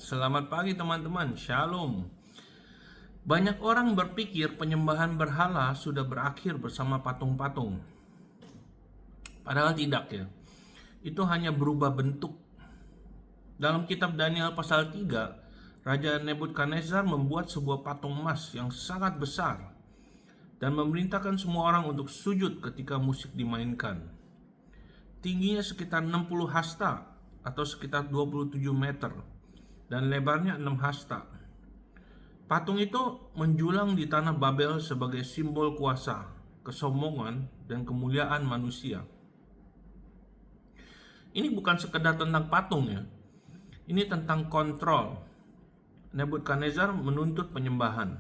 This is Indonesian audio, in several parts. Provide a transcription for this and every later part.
Selamat pagi teman-teman, Shalom. Banyak orang berpikir penyembahan berhala sudah berakhir bersama patung-patung. Padahal tidak ya. Itu hanya berubah bentuk. Dalam kitab Daniel pasal 3, Raja Nebukadnezar membuat sebuah patung emas yang sangat besar dan memerintahkan semua orang untuk sujud ketika musik dimainkan. Tingginya sekitar 60 hasta atau sekitar 27 meter dan lebarnya 6 hasta. Patung itu menjulang di tanah Babel sebagai simbol kuasa, kesombongan, dan kemuliaan manusia. Ini bukan sekedar tentang patung ya. Ini tentang kontrol. Nebukadnezar menuntut penyembahan.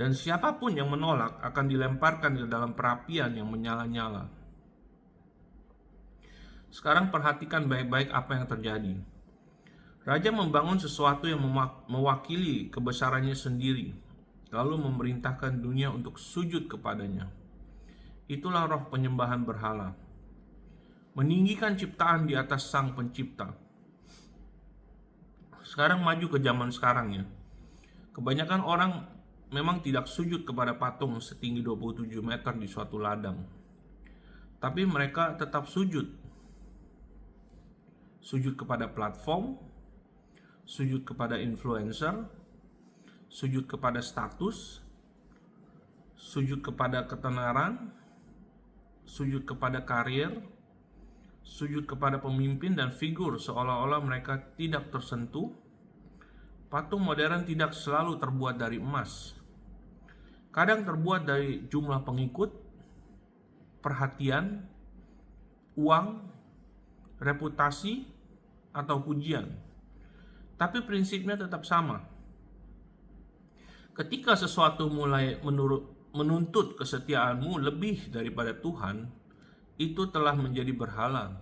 Dan siapapun yang menolak akan dilemparkan ke dalam perapian yang menyala-nyala. Sekarang perhatikan baik-baik apa yang terjadi. Raja membangun sesuatu yang mewakili kebesarannya sendiri, lalu memerintahkan dunia untuk sujud kepadanya. Itulah roh penyembahan berhala. Meninggikan ciptaan di atas sang pencipta. Sekarang maju ke zaman sekarang ya. Kebanyakan orang memang tidak sujud kepada patung setinggi 27 meter di suatu ladang. Tapi mereka tetap sujud. Sujud kepada platform, sujud kepada influencer, sujud kepada status, sujud kepada ketenaran, sujud kepada karir, sujud kepada pemimpin dan figur seolah-olah mereka tidak tersentuh. Patung modern tidak selalu terbuat dari emas. Kadang terbuat dari jumlah pengikut, perhatian, uang, reputasi, atau pujian. Tapi prinsipnya tetap sama. Ketika sesuatu mulai menuntut kesetiaanmu lebih daripada Tuhan, itu telah menjadi berhala.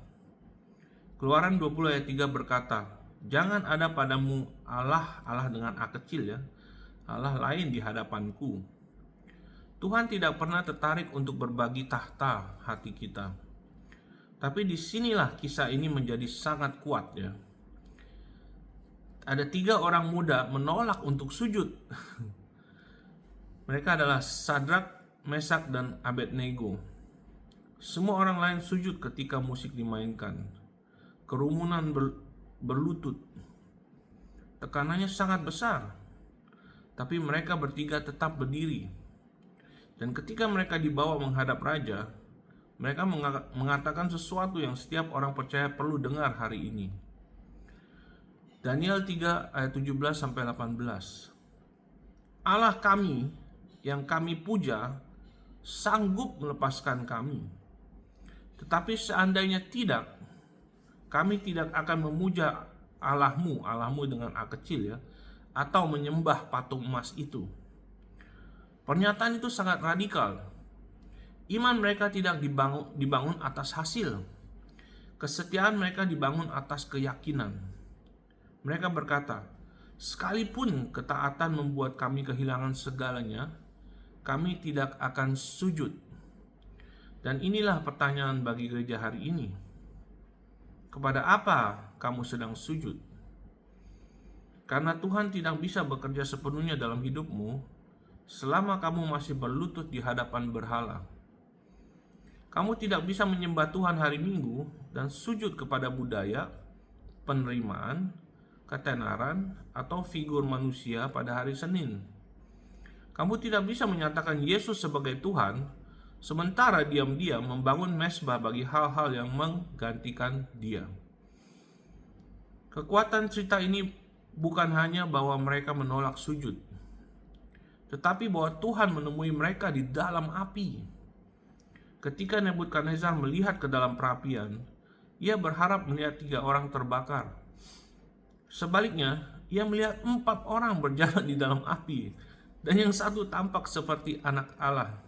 Keluaran 20 ayat 3 berkata, "Jangan ada padamu Allah dengan A kecil ya, Allah lain di hadapanku." Tuhan tidak pernah tertarik untuk berbagi tahta hati kita. Tapi disinilah kisah ini menjadi sangat kuat ya. Ada 3 orang muda menolak untuk sujud. Mereka adalah Sadrak, Mesak, dan Abednego. Semua orang lain sujud ketika musik dimainkan. Kerumunan berlutut. Tekanannya sangat besar. Tapi mereka bertiga tetap berdiri. Dan ketika mereka dibawa menghadap raja, mereka mengatakan sesuatu yang setiap orang percaya perlu dengar hari ini. Daniel 3 ayat 17-18. Allah kami yang kami puja sanggup melepaskan kami. Tetapi seandainya tidak, kami tidak akan memuja Allahmu dengan A kecil ya, atau menyembah patung emas itu. Pernyataan itu sangat radikal. Iman mereka tidak dibangun atas hasil. Kesetiaan mereka dibangun atas keyakinan. Mereka berkata, "Sekalipun ketaatan membuat kami kehilangan segalanya, kami tidak akan sujud." Dan inilah pertanyaan bagi gereja hari ini. Kepada apa kamu sedang sujud? Karena Tuhan tidak bisa bekerja sepenuhnya dalam hidupmu selama kamu masih berlutut di hadapan berhala. Kamu tidak bisa menyembah Tuhan hari Minggu dan sujud kepada budaya, penerimaan, ketenaran, atau figur manusia pada hari Senin. Kamu tidak bisa menyatakan Yesus sebagai Tuhan, sementara diam-diam membangun mezbah bagi hal-hal yang menggantikan Dia. Kekuatan cerita ini bukan hanya bahwa mereka menolak sujud, tetapi bahwa Tuhan menemui mereka di dalam api. Ketika Nebukadnezar melihat ke dalam perapian, ia berharap melihat 3 orang terbakar. Sebaliknya, ia melihat 4 orang berjalan di dalam api, dan yang satu tampak seperti anak Allah.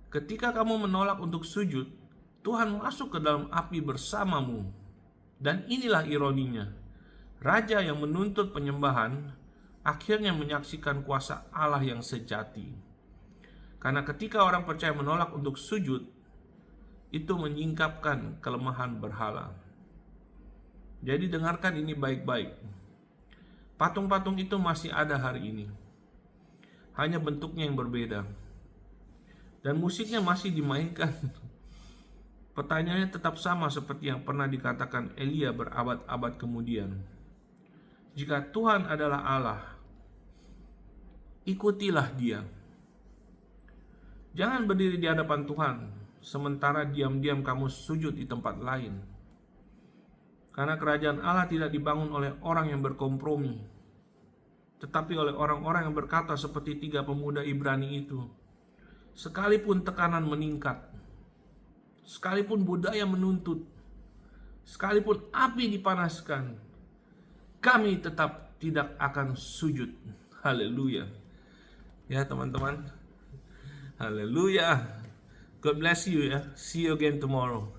Ketika kamu menolak untuk sujud, Tuhan masuk ke dalam api bersamamu. Dan inilah ironinya, raja yang menuntut penyembahan akhirnya menyaksikan kuasa Allah yang sejati. Karena ketika orang percaya menolak untuk sujud, itu menyingkapkan kelemahan berhala. Jadi dengarkan ini baik-baik. Patung-patung itu masih ada hari ini, hanya bentuknya yang berbeda, dan musiknya masih dimainkan. Pertanyaannya tetap sama seperti yang pernah dikatakan Elia berabad-abad kemudian. Jika Tuhan adalah Allah, ikutilah Dia. Jangan berdiri di hadapan Tuhan sementara diam-diam kamu sujud di tempat lain. Karena kerajaan Allah tidak dibangun oleh orang yang berkompromi, tetapi oleh orang-orang yang berkata seperti 3 pemuda Ibrani itu. Sekalipun tekanan meningkat, sekalipun budaya menuntut, sekalipun api dipanaskan, kami tetap tidak akan sujud. Haleluya. Ya teman-teman. Haleluya. God bless you ya. See you again tomorrow.